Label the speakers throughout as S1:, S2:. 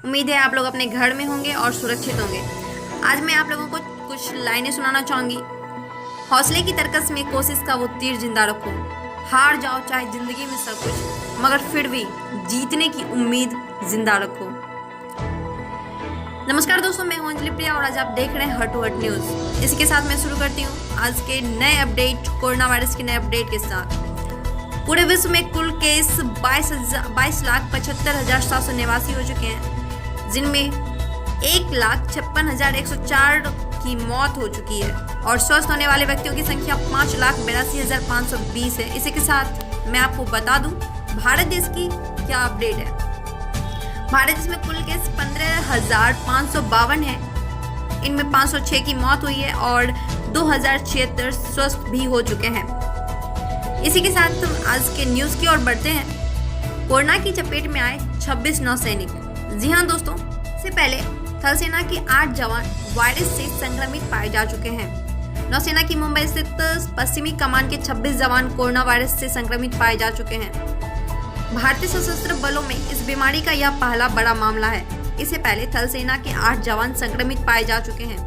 S1: उम्मीद है आप लोग अपने घर में होंगे और सुरक्षित होंगे। आज मैं आप लोगों को कुछ लाइनें सुनाना चाहूँगी। हौसले की तरकस में कोशिश का वो तीर जिंदा रखो। हार जाओ चाहे जिंदगी में सब कुछ, मगर फिर भी जीतने की उम्मीद जिंदा रखो। नमस्कार दोस्तों, मैं हूं अंजलि प्रिया और आज आप देख रहे हैं हट टू हट न्यूज़। इसी के साथ मैं शुरू करती हूँ आज के नए अपडेट, कोरोना वायरस के नए अपडेट के साथ। पूरे विश्व में कुल केस 22,75,789 हो चुके हैं, जिनमें 1,56,104 की मौत हो चुकी है और स्वस्थ होने वाले व्यक्तियों की संख्या 5,82,520 है। इसी के साथ मैं आपको बता दूं भारत देश की क्या अपडेट है। भारत देश में कुल केस 15,552 है, इनमें 506 की मौत हुई है और 2,076 स्वस्थ भी हो चुके हैं। इसी के साथ आज के न्यूज़ की ओर बढ़ते हैं। कोरोना की चपेट में आए 26 नौसैनिक। जी हाँ दोस्तों, इससे पहले थल सेना के 8 जवान वायरस से संक्रमित पाए जा चुके हैं। नौसेना की मुंबई स्थित पश्चिमी कमान के 26 जवान कोरोना वायरस से संक्रमित पाए जा चुके हैं। भारतीय सशस्त्र बलों में इस बीमारी का यह पहला बड़ा मामला है। इससे पहले थल सेना के 8 जवान संक्रमित पाए जा चुके हैं।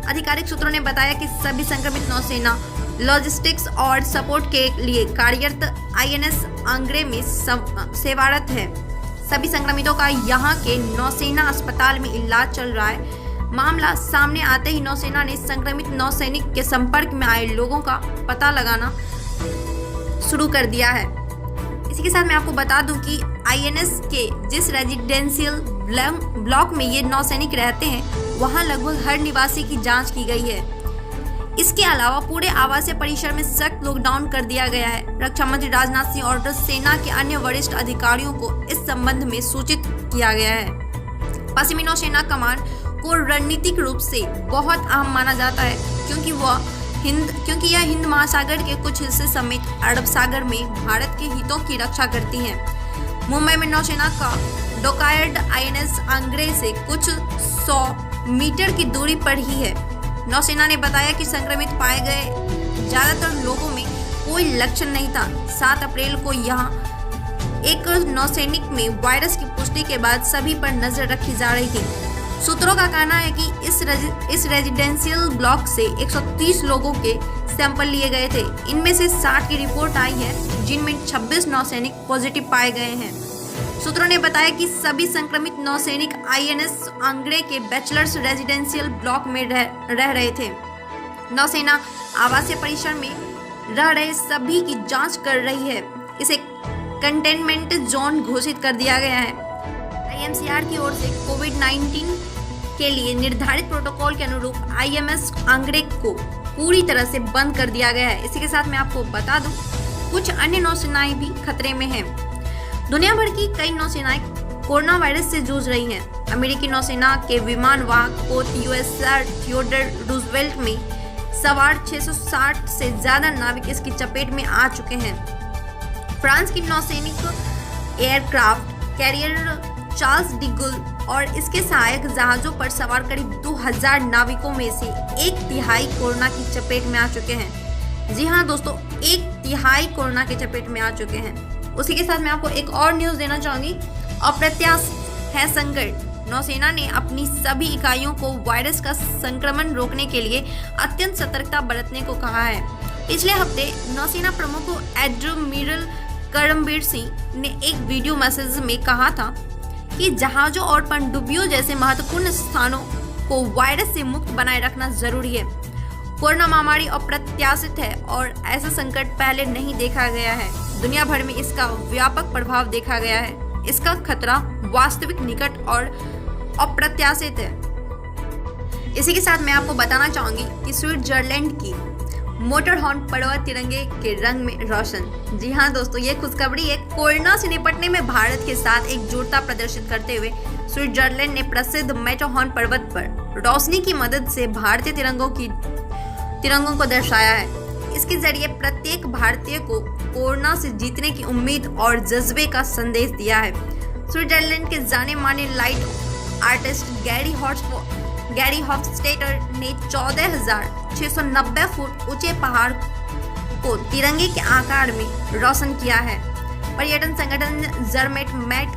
S1: आधिकारिक सूत्रों ने बताया कि सभी संक्रमित नौसेना लॉजिस्टिक्स और सपोर्ट के लिए कार्यरत INS आंग्रे में सेवारत है। सभी संक्रमितों का यहां के नौसेना अस्पताल में इलाज चल रहा है। मामला सामने आते ही नौसेना ने संक्रमित नौसैनिक के संपर्क में आए लोगों का पता लगाना शुरू कर दिया है। इसी के साथ मैं आपको बता दूं कि INS के जिस रेजिडेंशियल ब्लॉक में ये नौसैनिक रहते हैं, वहां लगभग हर निवासी की जांच की गई है। इसके अलावा पूरे आवासीय परिसर में सख्त लॉकडाउन कर दिया गया है। रक्षा मंत्री राजनाथ सिंह और सेना के अन्य वरिष्ठ अधिकारियों को इस संबंध में सूचित किया गया है। पश्चिमी नौसेना कमान को रणनीतिक रूप से बहुत अहम माना जाता है, क्योंकि यह हिंद महासागर के कुछ हिस्से समेत अरब सागर में भारत के हितों की रक्षा करती है। मुंबई में नौसेना का डॉकयार्ड INS आंग्रे से कुछ 100 मीटर की दूरी पर ही है। नौसेना ने बताया कि संक्रमित पाए गए ज्यादातर लोगों में कोई लक्षण नहीं था। 7 अप्रैल को यहां एक नौसैनिक में वायरस की पुष्टि के बाद सभी पर नजर रखी जा रही थी। सूत्रों का कहना है कि इस रेजिडेंशियल ब्लॉक से 130 लोगों के सैंपल लिए गए थे। इनमें से 60 की रिपोर्ट आई है, जिनमें 26 नौसैनिक पॉजिटिव पाए गए हैं। सूत्रों ने बताया कि सभी संक्रमित नौसैनिक INS आंग्रे के बैचलर्स रेजिडेंशियल ब्लॉक में रह रहे थे। नौसेना आवासीय परिसर में रह रहे सभी की जांच कर रही है। इसे कंटेनमेंट जोन घोषित कर दिया गया है। IMCR की ओर से कोविड-19 के लिए निर्धारित प्रोटोकॉल के अनुरूप INS आंग्रे को पूरी तरह से बंद कर दिया गया है। इसी के साथ मैं आपको बता दूं कुछ अन्य नौसेनाएं भी खतरे में हैं। दुनिया भर की कई नौसेनाएं कोरोना वायरस से जूझ रही हैं। अमेरिकी नौसेना के विमान वाहक पोत USS थियोडर रूजवेल्ट में सवार 660 से ज्यादा नाविक इसकी चपेट में आ चुके हैं। फ्रांस की नौसैनिक एयरक्राफ्ट कैरियर चार्ल्स डी गुल और इसके सहायक जहाजों पर सवार करीब 2000 नाविकों में से 1/3 कोरोना की चपेट में आ चुके हैं। जी हाँ दोस्तों, 1/3 कोरोना की चपेट में आ चुके हैं। उसी के साथ मैं आपको एक और न्यूज़ देना चाहूँगी। अप्रत्याशित है संकट। नौसेना ने अपनी सभी इकाइयों को वायरस का संक्रमण रोकने के लिए अत्यंत सतर्कता बरतने को कहा है। पिछले हफ्ते नौसेना प्रमुख एडमिरल करमबीर सिंह ने एक वीडियो मैसेज में कहा था कि जहाजों और पनडुब्बियों जैसे महत्वपूर्ण स्थानों को वायरस से मुक्त बनाए रखना जरूरी है। कोरोना महामारी अप्रत्याशित है और ऐसा संकट पहले नहीं देखा गया है। दुनिया भर में इसका व्यापक प्रभाव देखा गया है। इसका खतरा वास्तविक, निकट और अप्रत्याशित है। इसी के साथ मैं आपको बताना चाहूंगी कि स्विट्जरलैंड की मोटरहॉर्न पर्वत तिरंगे के रंग में रोशन। जी हाँ दोस्तों, ये खुशखबरी है। कोरोना से निपटने में भारत के साथ एकजुटता प्रदर्शित करते हुए स्विट्जरलैंड ने प्रसिद्ध मैटरहॉर्न पर्वत पर रोशनी की मदद से भारतीय तिरंगों को दर्शाया है। इसके जरिए प्रत्येक भारतीय को कोरोना से जीतने की उम्मीद और जज्बे का संदेश दिया है। स्विट्जरलैंड के जाने माने लाइट आर्टिस्ट गैरी हॉफस्टेटर ने 14,690 फुट ऊंचे पहाड़ को तिरंगे के आकार में रोशन किया है। पर्यटन संगठन जर्मेट मैट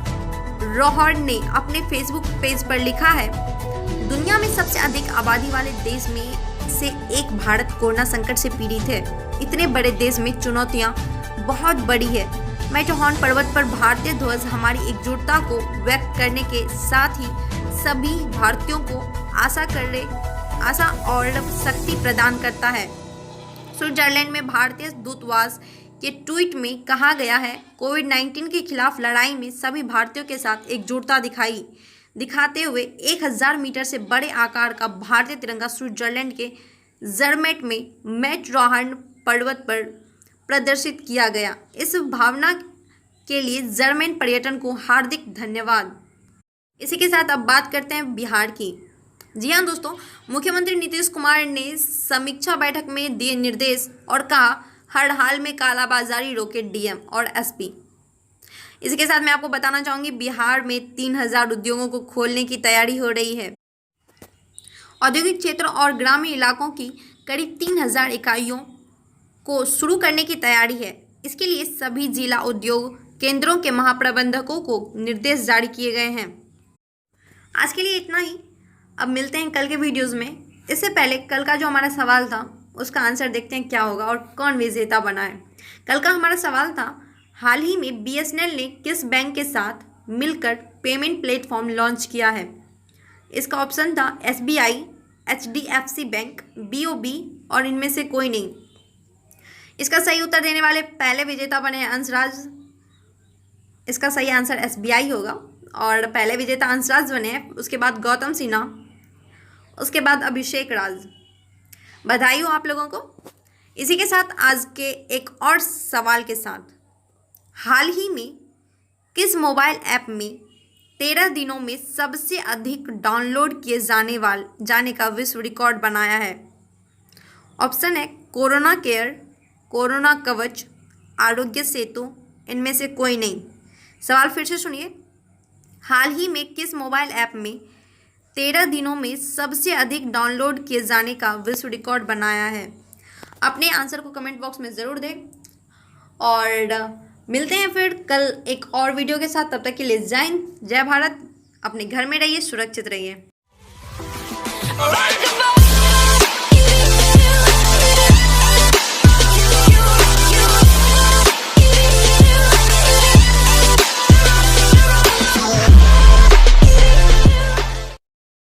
S1: रोहड़ ने अपने फेसबुक पेज पर लिखा है, दुनिया में सबसे अधिक आबादी वाले देश में से एक भारत कोरोना संकट से पीड़ित है। इतने बड़े देश में चुनौतियां बहुत बड़ी है। मैटरहॉर्न पर्वत पर भारतीय ध्वज हमारी एकजुटता को व्यक्त करने के साथ ही सभी भारतीयों को आशा और शक्ति प्रदान करता है। स्विट्जरलैंड में भारतीय दूतावास के ट्वीट में कहा गया है, कोविड-19 के खिलाफ लड़ाई में सभी भारतीयों के साथ एकजुटता दिखाते हुए 1000 मीटर से बड़े आकार का भारतीय तिरंगा स्विट्जरलैंड के जर्मेट में मैटरहॉर्न पर्वत पर प्रदर्शित किया गया। इस भावना के लिए जर्मन पर्यटन को हार्दिक धन्यवाद। इसी के साथ अब बात करते हैं बिहार की। जी हाँ दोस्तों, मुख्यमंत्री नीतीश कुमार ने समीक्षा बैठक में दिए निर्देश और कहा, हर हाल में कालाबाजारी रोके डीएम और एसपी। इसी के साथ मैं आपको बताना चाहूँगी, बिहार में 3000 उद्योगों को खोलने की तैयारी हो रही है। औद्योगिक क्षेत्रों और ग्रामीण इलाकों की करीब 3000 इकाइयों को शुरू करने की तैयारी है। इसके लिए सभी जिला उद्योग केंद्रों के महाप्रबंधकों को निर्देश जारी किए गए हैं। आज के लिए इतना ही। अब मिलते हैं कल के वीडियोज़ में। इससे पहले कल का जो हमारा सवाल था उसका आंसर देखते हैं क्या होगा और कौन विजेता बना है। कल का हमारा सवाल था, हाल ही में बीएसएनएल ने किस बैंक के साथ मिलकर पेमेंट प्लेटफॉर्म लॉन्च किया है। इसका ऑप्शन था एसबीआई, एचडीएफसी बैंक, बीओबी और इनमें से कोई नहीं। इसका सही उत्तर देने वाले पहले विजेता बने हैं अंशराज। इसका सही आंसर एसबीआई होगा और पहले विजेता अंशराज बने हैं। उसके बाद गौतम सिन्हा, उसके बाद अभिषेक राज। बधाई हो आप लोगों को। इसी के साथ आज के एक और सवाल के साथ, हाल ही में किस मोबाइल ऐप में 13 दिनों में सबसे अधिक डाउनलोड किए जाने का विश्व रिकॉर्ड बनाया है। ऑप्शन है कोरोना केयर, कोरोना कवच, आरोग्य सेतु, इनमें से कोई नहीं। सवाल फिर से सुनिए, हाल ही में किस मोबाइल ऐप में 13 दिनों में सबसे अधिक डाउनलोड किए जाने का विश्व रिकॉर्ड बनाया है। अपने आंसर को कमेंट बॉक्स में ज़रूर दें और मिलते हैं फिर कल एक और वीडियो के साथ। तब तक के लिए जय हिंद, जय भारत। अपने घर में रहिए, सुरक्षित रहिए।